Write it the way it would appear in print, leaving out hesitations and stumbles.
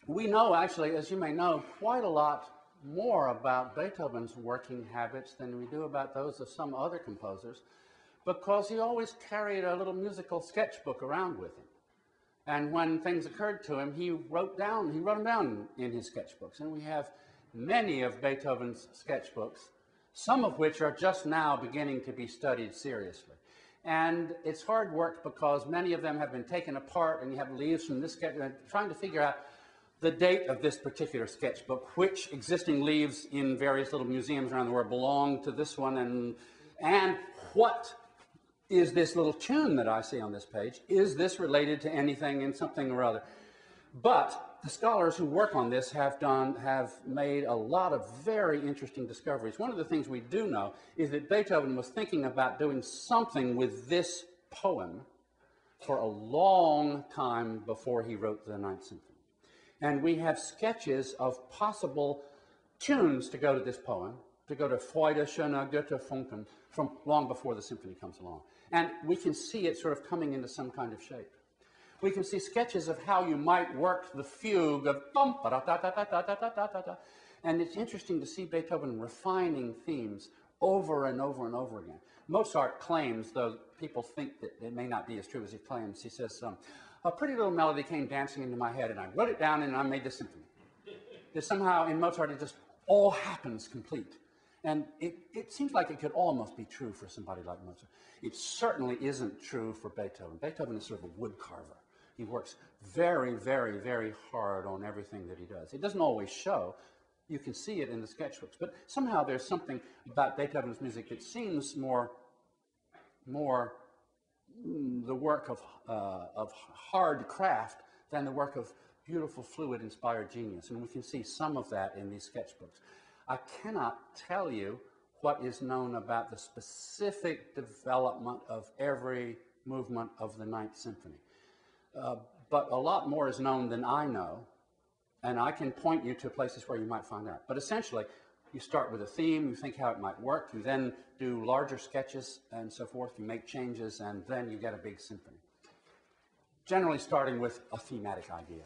We know, actually, as you may know, quite a lot more about Beethoven's working habits than we do about those of some other composers, because he always carried a little musical sketchbook around with him. And when things occurred to him, he wrote them down in his sketchbooks. And we have many of Beethoven's sketchbooks, some of which are just now beginning to be studied seriously. And it's hard work because many of them have been taken apart, and you have leaves from this sketchbook, trying to figure out the date of this particular sketchbook, which existing leaves in various little museums around the world belong to this one, and what is this little tune that I see on this page? Is this related to anything in something or other? But the scholars who work on this have made a lot of very interesting discoveries. One of the things we do know is that Beethoven was thinking about doing something with this poem for a long time before he wrote the Ninth Symphony. And we have sketches of possible tunes to go to this poem, to go to Freude, schöner Götterfunken, from long before the symphony comes along. And we can see it sort of coming into some kind of shape. We can see sketches of how you might work the fugue of bum, ba da da da da da da da da da. And it's interesting to see Beethoven refining themes over and over and over again. Mozart claims, though people think that it may not be as true as he claims, he says, a pretty little melody came dancing into my head, and I wrote it down, and I made the symphony. That somehow in Mozart it just all happens complete. And it seems like it could almost be true for somebody like Mozart. It certainly isn't true for Beethoven. Beethoven is sort of a wood carver. He works very, very, very hard on everything that he does. It doesn't always show. You can see it in the sketchbooks. But somehow there's something about Beethoven's music that seems more the work of hard craft than the work of beautiful, fluid-inspired genius. And we can see some of that in these sketchbooks. I cannot tell you what is known about the specific development of every movement of the Ninth Symphony. But a lot more is known than I know, and I can point you to places where you might find out. But essentially, you start with a theme, you think how it might work, you then do larger sketches and so forth, you make changes, and then you get a big symphony. Generally starting with a thematic idea.